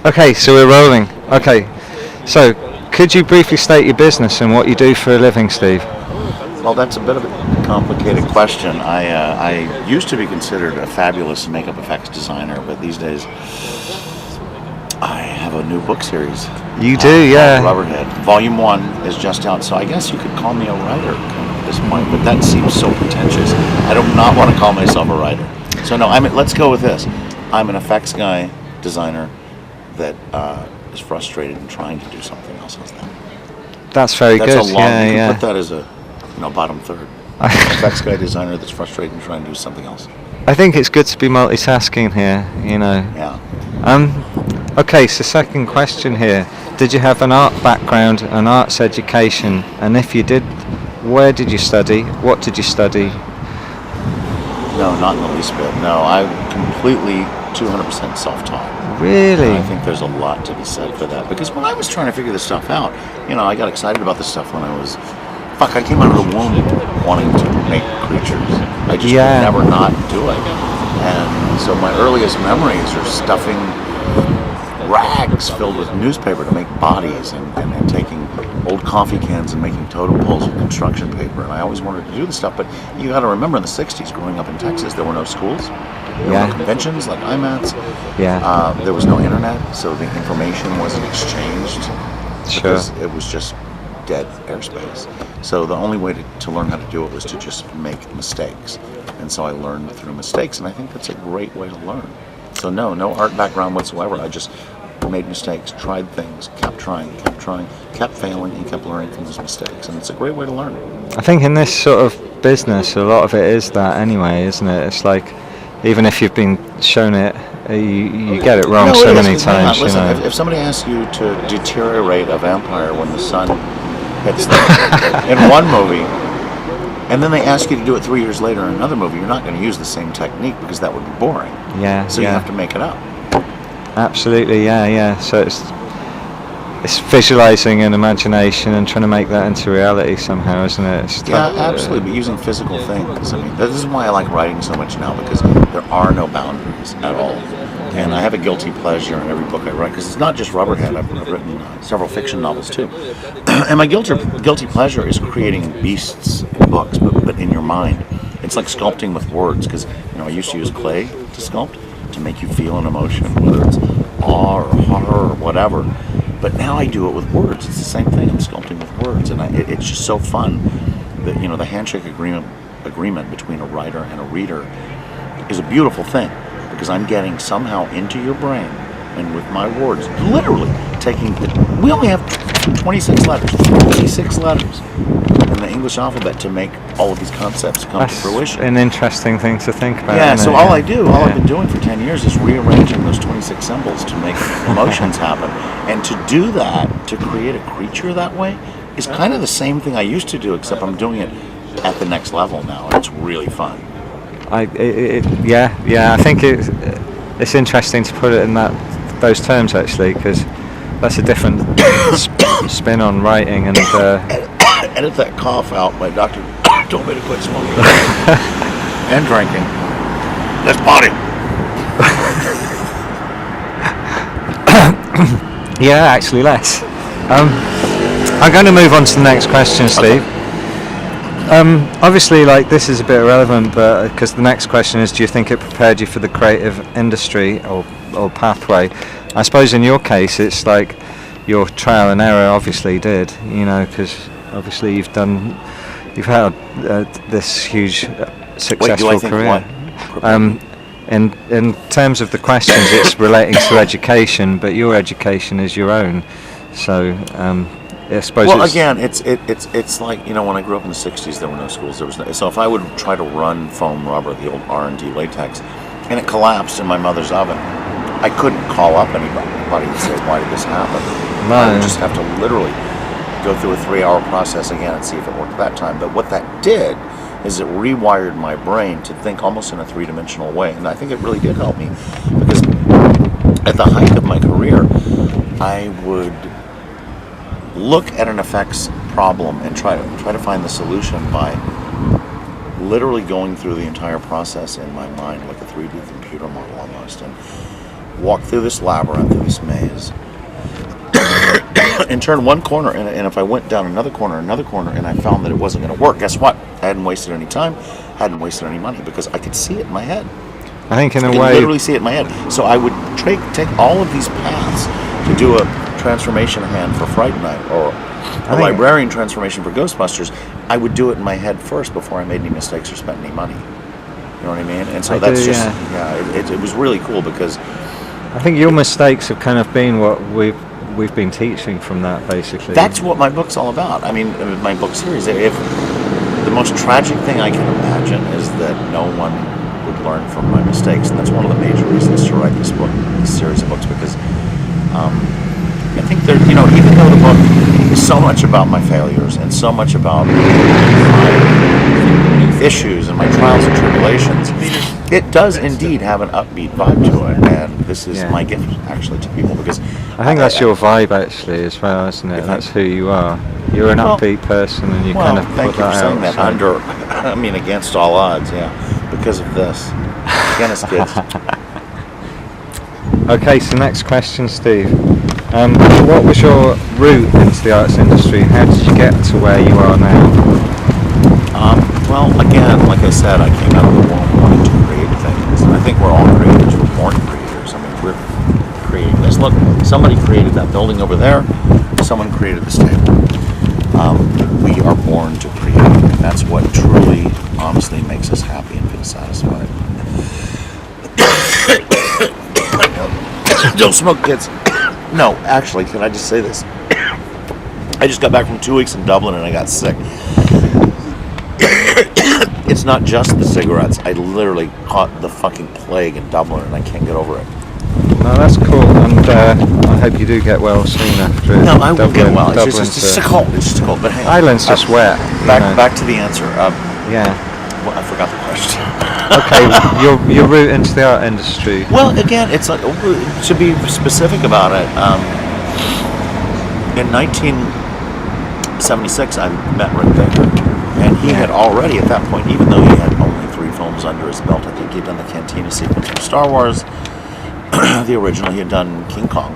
Okay, so we're rolling. Okay, so could you briefly state your business and what you do for a living, Steve? Well, that's a bit of a complicated question. I used to be considered a fabulous makeup effects designer, but these days I have a new book series. You do, yeah. Rubberhead. Volume 1 is just out, so I guess you could call me a writer at this point, but that seems so pretentious. I do not want to call myself a writer. So no, let's go with this. I'm an effects guy, designer, that is frustrated and trying to do something else. That's very good. That's a long. Yeah, you can yeah. put that as a bottom third. Effects guy, designer that's frustrated and trying to do something else. I think it's good to be multitasking here. Yeah. Okay, so second question here. Did you have an art background, an arts education? And if you did, where did you study? What did you study? No, not in the least bit. No, I'm completely 200% self-taught. Really? And I think there's a lot to be said for that. Because when I was trying to figure this stuff out, I got excited about this stuff when I came out of the womb wanting to make creatures. I just could never not do it. And so my earliest memories are stuffing rags filled with newspaper to make bodies and taking old coffee cans and making totem poles with construction paper. And I always wanted to do this stuff, but you got to remember in the 60s, growing up in Texas, there were no schools. There were no conventions like IMATs. Yeah. There was no internet, so the information wasn't exchanged. Sure. Because it was just dead airspace. So the only way to learn how to do it was to just make mistakes. And so I learned through mistakes, and I think that's a great way to learn. So no art background whatsoever. I just made mistakes, tried things, kept trying, kept failing, and kept learning from those mistakes. And it's a great way to learn. I think in this sort of business, a lot of it is that anyway, isn't it? It's like, even if you've been shown it, you get it wrong so many times. Listen, if somebody asks you to deteriorate a vampire when the sun hits them in one movie, and then they ask you to do it 3 years later in another movie, you're not going to use the same technique because that would be boring. Yeah. So you have to make it up. Absolutely, yeah. So it's visualizing and imagination and trying to make that into reality somehow, isn't it? Absolutely. But using physical things. I mean, this is why I like writing so much now, because there are no boundaries at all. And I have a guilty pleasure in every book I write, because it's not just Rubberhead. I've written several fiction novels too. And my guilty pleasure is creating beasts in books, but in your mind. It's like sculpting with words, because I used to use clay to sculpt to make you feel an emotion, whether it's awe or horror or whatever. But now I do it with words. It's the same thing. I'm sculpting with words, and it's just so fun. That the handshake agreement between a writer and a reader is a beautiful thing, because I'm getting somehow into your brain, and with my words, literally taking. We only have 26 letters in the English alphabet to make all of these concepts come to fruition. An interesting thing to think about. Yeah, so all I've been doing for 10 years is rearranging those 26 symbols to make emotions happen. And to do that, to create a creature that way, is kind of the same thing I used to do, except I'm doing it at the next level now, and it's really fun. I think it's interesting to put it in those terms, actually, because that's a different spin on writing. And edit that cough out. My doctor told me to quit smoking and drinking. Let's party. Yeah, actually less. I'm going to move on to the next question, Steve. Obviously, this is a bit irrelevant, but because the next question is, do you think it prepared you for the creative industry or pathway? I suppose in your case, it's like your trial and error obviously did, because obviously you've had this huge successful career. In terms of the questions, it's relating to education, but your education is your own. So I suppose. Well, again, it's like when I grew up in the '60s, there were no schools. So if I would try to run foam rubber, the old R&D latex, and it collapsed in my mother's oven, I couldn't call up anybody and say, "Why did this happen?" No. I would just have to literally go through a 3-hour process again and see if it worked that time. But what that did is it rewired my brain to think almost in a three-dimensional way, and I think it really did help me, because at the height of my career, I would look at an effects problem and try to find the solution by literally going through the entire process in my mind, like a 3D computer model almost. And walk through this labyrinth, through this maze, and turn one corner, and if I went down another corner, and I found that it wasn't going to work, guess what? I hadn't wasted any time, hadn't wasted any money, because I could see it in my head. I think in I a could way, literally see it in my head. So I would take all of these paths to do a transformation hand for Fright Night, or a librarian transformation for Ghostbusters. I would do it in my head first before I made any mistakes or spent any money. You know what I mean? And so it was really cool, because I think your mistakes have kind of been what we've been teaching from that, basically. that's what my book's all about. I mean, my book series. If the most tragic thing I can imagine is that no one would learn from my mistakes, and that's one of the major reasons to write this book, this series of books, because I think there, even though the book is so much about my failures and so much about my issues and my trials and tribulations, it does indeed have an upbeat vibe to it, and this is my gift actually to people, because I think that's your vibe actually as well, isn't it? That's who you are. You're an upbeat person, and you kind of thank put you for that saying out. that. Against all odds, because of this. Against kids. Okay, so next question, Steve. What was your route into the arts industry? How did you get to where you are now? Well, again, like I said, I came out of the womb wanting to create things, and I think we're all creators. We're born creators. I mean, we're creating this. Look, somebody created that building over there. Someone created this table. We are born to create, and that's what truly, honestly, makes us happy and feel satisfied. Don't smoke, kids. No, actually, can I just say this? I just got back from 2 weeks in Dublin, and I got sick. It's not just the cigarettes. I literally caught the fucking plague in Dublin, and I can't get over it. No, that's cool, and I hope you do get well soon after it. No, I will get well. It's just a cold. It's just a cold. But hang on. Ireland's just wet. Back to the answer. Yeah. Well, I forgot the question. Okay, your route into the art industry. Well, again, it's like, to be specific about it. In 1976, I met Rick Baker, and he had already, at that point, even though he had only 3 films under his belt, I think he'd done the Cantina sequence from Star Wars, the original. He had done King Kong,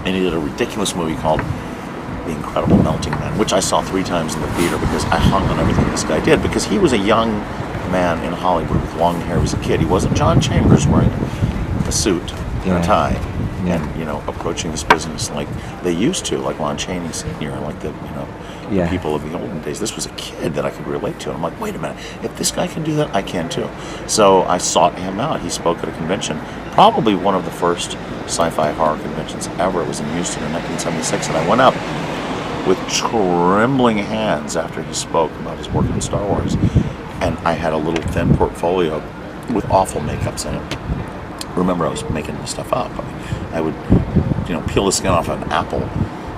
and he did a ridiculous movie called The Incredible Melting Man, which I saw 3 times in the theater because I hung on everything this guy did, because he was a young man in Hollywood with long hair. He was a kid. He wasn't John Chambers wearing a suit and a tie and approaching this business like they used to, like Lon Chaney Sr. and like the people of the olden days. This was a kid that I could relate to. And I'm like, wait a minute, if this guy can do that, I can too. So I sought him out. He spoke at a convention, probably one of the first sci-fi horror conventions ever. It was in Houston in 1976, and I went up with trembling hands after he spoke about his work on Star Wars. And I had a little thin portfolio with awful makeups in it. Remember, I was making this stuff up. I would, peel the skin off of an apple,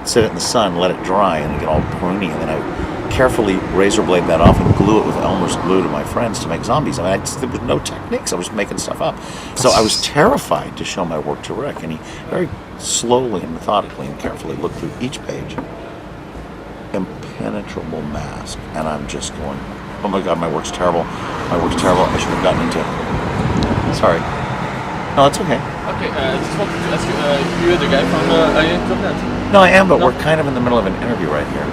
sit it in the sun, let it dry, and it get all pruny, and then I would carefully razor blade that off and glue it with Elmer's glue to my friends to make zombies. I mean, there was no techniques. I was making stuff up. So I was terrified to show my work to Rick, and he very slowly and methodically and carefully looked through each page. Impenetrable mask, and I'm just going, oh my God, my work's terrible. I should have gotten into it. Sorry. No, it's okay. Okay, I just wanted to ask you, you're the guy from Alien Covenant? No, I am, but we're kind of in the middle of an interview right here.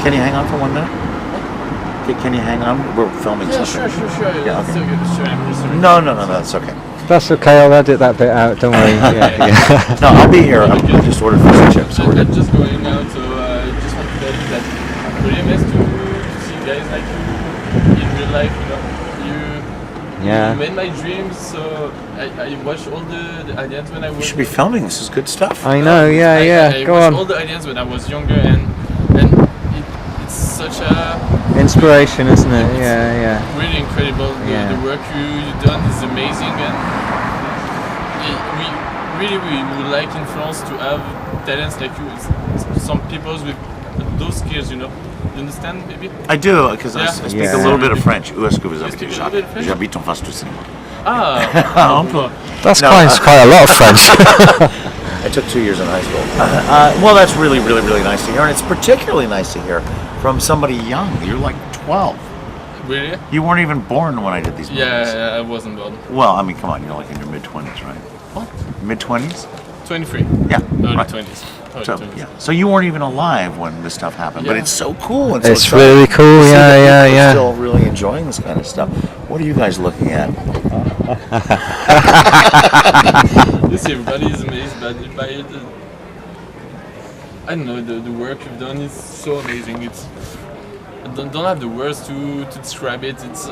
Can you hang on for 1 minute? Can you hang on? We're filming something. Sure. Yeah, okay. Sure. No, that's okay. That's okay, I'll edit that bit out, don't worry. Yeah. No, I'll be here. I just ordered fish and chips. So we're good. Just going out, so just want to tell you that I'm really amazed to see guys like you in real life, You made my dreams, so I watched all the aliens when I was... You should be filming. This is good stuff. I know, I go watched on. all the aliens when I was younger, and it's such a... Inspiration, isn't it? Yeah. Really incredible. The work you done is amazing, and we would like in France to have talents like you, some people with those skills, You understand, maybe? I do, because I speak a little bit of French. Où est-ce que vous habitez, Jacques? J'habite en face du cinéma. That's quite a lot of French. I took 2 years in high school. Well, that's really, really, really nice to hear, and it's particularly nice to hear from somebody young. You're like 12. Really? You weren't even born when I did these movies. Yeah, I wasn't born. Well, I mean, come on, you're like in your mid-20s, right? Mid-20s? 23. Yeah. Early right. 20s. Early So, 20s. yeah. So you weren't even alive when this stuff happened, but Yeah. it's so cool. And so It's exciting really cool. to see that Yeah, people are yeah, still really enjoying this kind of stuff. What are you guys looking at? Yes, everybody is amazed by it. I don't know, the work you've done is so amazing. It's I don't have the words to describe it. It's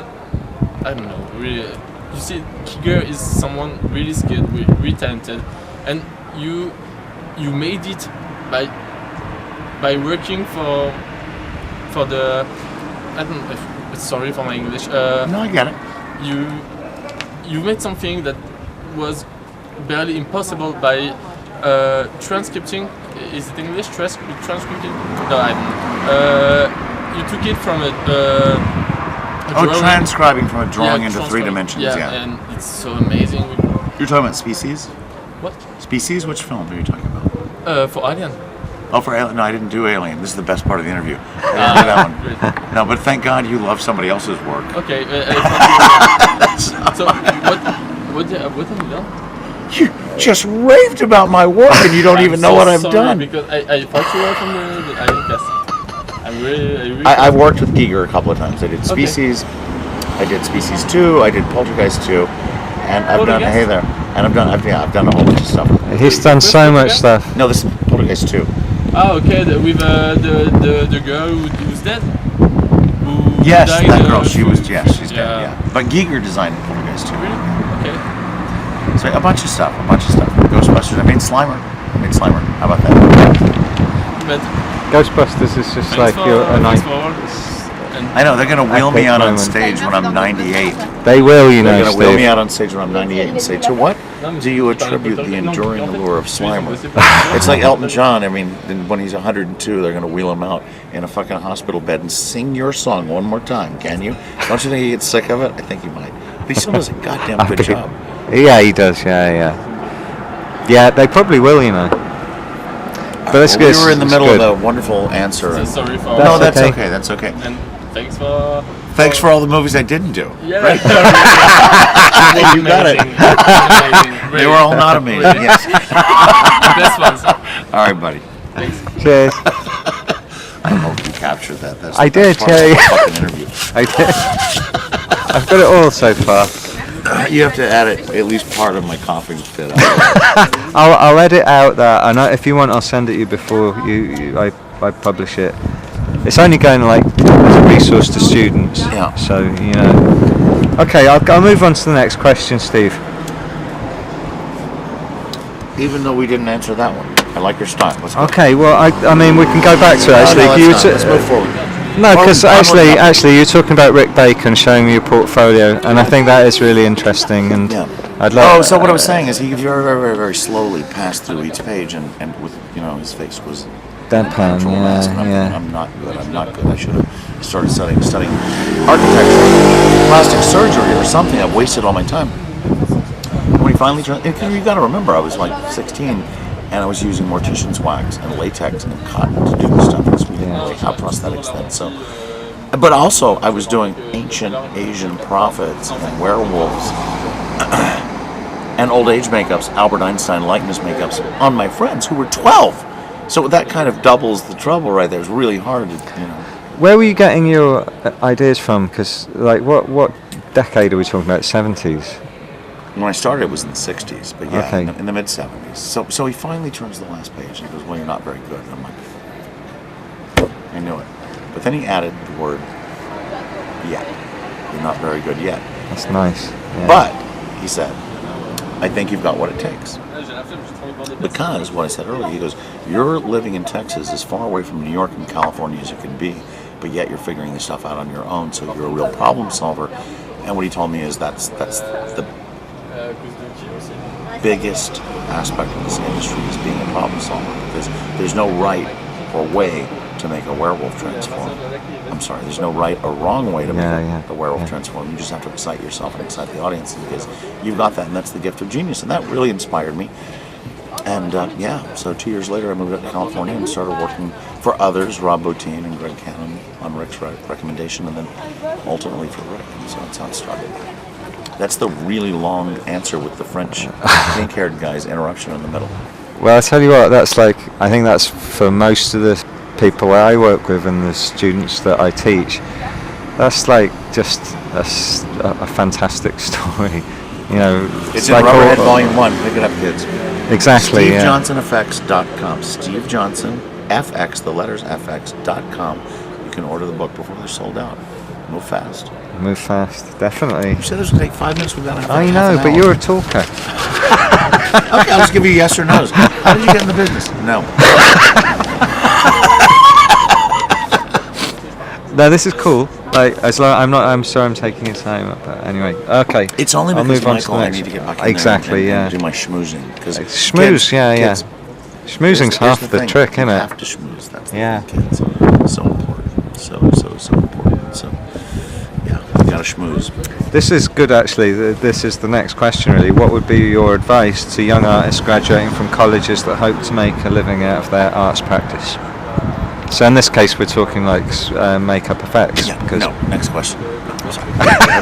I don't know, really. You see, Kiger is someone really skilled, really talented, and you made it by working for the I don't know. Sorry for my English. No, I get it. You made something that was barely impossible by transcripting. Is it English? Transcripting? No, I don't know. You took it from a drawing. Transcribing from a drawing into transcribing. 3 dimensions. Yeah. And it's so amazing. You're talking about Species? What? Species? Which film are you talking about? For Alien. Oh, for Alien? No, I didn't do Alien. This is the best part of the interview. I didn't do that one. Great. No, but thank God you love somebody else's work. Okay. So what have you done? You just raved about my work and you don't even know so what I've sorry, done. Because I thought you were from the Alien cast. I've worked with Giger a couple of times. I did Species, I did Species 2, I did Poltergeist 2, and I've done Hey There, and I've done a whole bunch of stuff. He's done so much stuff. No, this is Poltergeist 2. Oh, okay. With the girl who's dead. Who Yes, died, that girl. She's dead. Yeah. Yeah, but Giger designed Poltergeist 2. Really? Okay. So a bunch of stuff. Ghostbusters. I made Slimer. How about that? But Ghostbusters is just thanks like for, a nice. I know they're gonna wheel me Epic out on moment. stage when I'm 98. They will, you They're know, gonna wheel me Steve. out on stage when I'm 98 and say, "To what do you attribute the enduring allure of Slimer?" It's like Elton John. I mean, when he's 102, they're gonna wheel him out in a fucking hospital bed and sing your song one more time. Can you? Don't you think he gets sick of it? I think he might. But he still does a goddamn good job. Yeah, he does. Yeah. Yeah, they probably will, you know. But it's good. We were in the it's middle good. of a wonderful answer. So sorry for. No, That's that's okay. okay. That's okay. And thanks for. Thanks for all the movies I didn't do. Yeah. You got it. Amazing. They were all not amazing. Yes. Best ones. All right, buddy. Thanks. Cheers. I hope you captured that. That's I did, part of the yeah. fucking interview. I did. I've got it all so far. You have to edit at least part of my coughing fit out. I'll edit out that, and if you want, I'll send it you before I publish it. It's only going like as a resource to students. Yeah. So you know. Okay, I'll move on to the next question, Steve. Even though we didn't answer that one, I like your style. Let's go. Okay, well, I mean, we can go back to it, actually. No, You let's were not. Let's move forward. No, Well, because I'm looking up. actually, you're talking about Rick Bacon showing me your portfolio, and I think that is really interesting. And Yeah. I'd love. Oh, so what I was saying is he very, very, very, very slowly passed through each page, and with his face was Deadpan, control mask. And yeah. I'm not good. I should have started studying architecture, plastic surgery, or something. I've wasted all my time. When he finally turned, you got to remember, I was like 16, and I was using mortician's wax and latex and cotton to do this stuff. Because we didn't really have prosthetics then. So, but also I was doing ancient Asian prophets and werewolves. And old age makeups, Albert Einstein likeness makeups on my friends who were 12. So that kind of doubles the trouble right there. It's really hard to, Where were you getting your ideas from? Because, like, what decade are we talking about? 70s? When I started, it was in the 60s, but yeah, Okay. in the mid 70s. So he finally turns to the last page and he goes, "Well, you're not very good." And I'm like, I knew it. But then he added the word, "yet." You're not very good yet. That's nice. Yeah. But, he said, "I think you've got what it takes." Because, what I said earlier, he goes, "You're living in Texas as far away from New York and California as you can be, but yet you're figuring this stuff out on your own, so you're a real problem solver." And what he told me is that's the biggest aspect of this industry is being a problem solver, because there's no right or way to make a werewolf transform. I'm sorry, there's no right or wrong way to make the werewolf transform. You just have to excite yourself and excite the audience, because you've got that, and that's the gift of genius. And that really inspired me. And so 2 years later, I moved up to California and started working for others, Rob Bottin and Greg Cannon, on Rick's recommendation, and then ultimately for Rick. And so that's how it started. That's the really long answer with the French pink-haired guy's interruption in the middle. Well, I tell you what, I think that's for most of the people I work with and the students that I teach. That's like just a fantastic story. You know, it's like in Rubberhead Volume 1. Pick it up, kids. Exactly. SteveJohnsonFX.com. Steve Johnson, FX, the letters FX.com. You can order the book before they're sold out. Move fast. Move fast, definitely. You said this would take 5 minutes. We've got half I an know, hour. but you're a talker. Okay, I'll just give you yes or no's. How did you get in the business? No. No, this is cool. Like, as long I'm sorry I'm taking your time, but anyway, okay. It's only I'll because move on Michael, to the I next. need to get back in Exactly, there yeah. and do my schmoozing. Schmooze, yeah. Schmoozing's half the trick, isn't You it? have to schmooze. That's the Yeah. thing, kids. So important. So important. So, yeah, you gotta schmooze. This is good, actually. This is the next question, really. What would be your advice to young artists graduating from colleges that hope to make a living out of their arts practice? So in this case, we're talking like makeup effects. Yeah, no, next question. Sorry.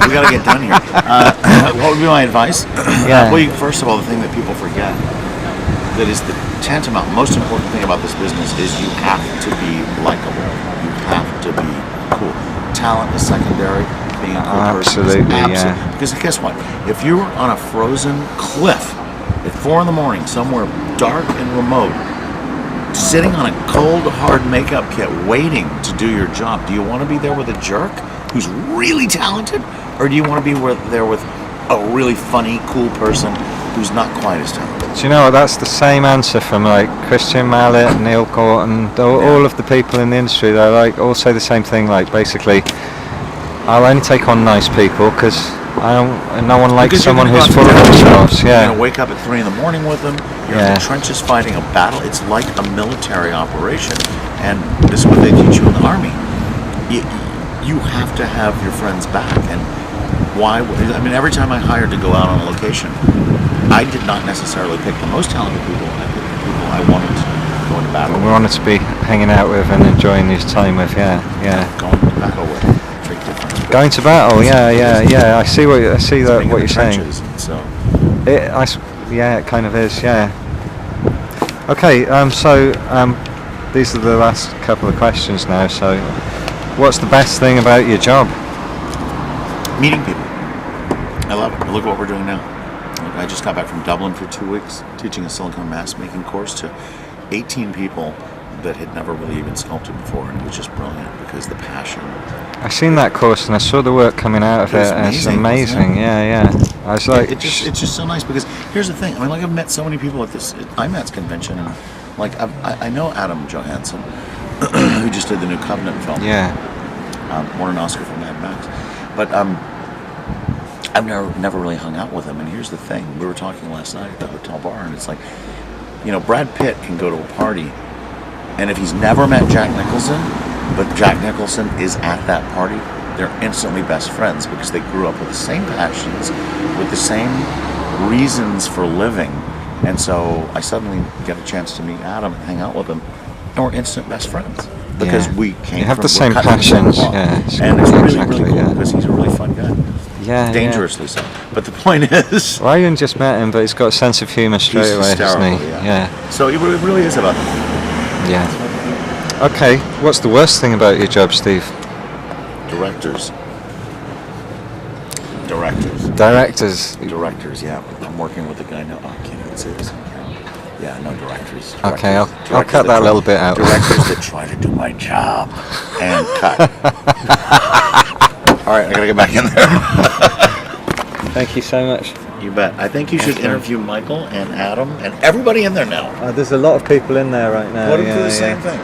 We gotta get done here. What would be my advice? Yeah. Well, first of all, the thing that people forget that is the tantamount, most important thing about this business is you have to be likable. You have to be cool. Talent is secondary. Being a cool person is yeah. Because guess what? If you were on a frozen cliff at 4 a.m. somewhere dark and remote, sitting on a cold, hard makeup kit waiting to do your job, do you want to be there with a jerk who's really talented? Or do you want to be there with a really funny, cool person who's not quite as talented? Do you know what? That's the same answer from like Christian Mallet, Neil Gorton, all of the people in the industry. They like all say the same thing. Like basically, I'll only take on nice people because no one likes someone who's full of themselves. Yeah. You're gonna wake up at 3 a.m. with them. You're in the trenches fighting a battle. It's like a military operation, and this is what they teach you in the army. You have to have your friends back, and why? I mean, every time I hired to go out on a location, I did not necessarily pick the most talented people. I picked the people I wanted to go into battle with. We wanted to be hanging out with and enjoying his time with. Yeah. Going to battle with. Big difference. Going to battle. Yeah. I see what you're saying. So. Yeah, it kind of is. Yeah. Okay. These are the last couple of questions now. So, what's the best thing about your job? Meeting people. I love it. Look at what we're doing now. I just got back from Dublin for 2 weeks teaching a silicone mask making course to 18 people that had never really even sculpted before, and it was just brilliant because the passion. I seen that course and I saw the work coming out of it, and it's amazing. Yeah. I was like, it's just so nice because here's the thing. I mean, like I've met so many people at this IMATS convention, and like I know Adam Johansson, who just did the new Covenant film. Yeah. Won an Oscar for Mad Max, but I've never really hung out with him. And here's the thing: we were talking last night at the hotel bar, and it's like, you know, Brad Pitt can go to a party, and if he's never met Jack Nicholson, but Jack Nicholson is at that party, they're instantly best friends because they grew up with the same passions, with the same reasons for living. And so I suddenly get a chance to meet Adam and hang out with him, and we're instant best friends because we came. You have from, the same passions, and it's really cool because he's a really fun guy. Yeah, dangerously so. But the point is, well, I even just met him, but he's got a sense of humour straight away, hasn't he? Yeah. So it really is about him. Yeah. Okay. What's the worst thing about your job, Steve? Directors. Yeah. I'm working with a guy now. Oh, I can't even say this. Yeah, no directors. Okay, I'll cut that little bit out. Directors that try to do my job and cut. All right, I gotta get back in there. Thank you so much. You bet. I think you should interview Michael and Adam and everybody in there now. There's a lot of people in there right now. Put them through the same thing.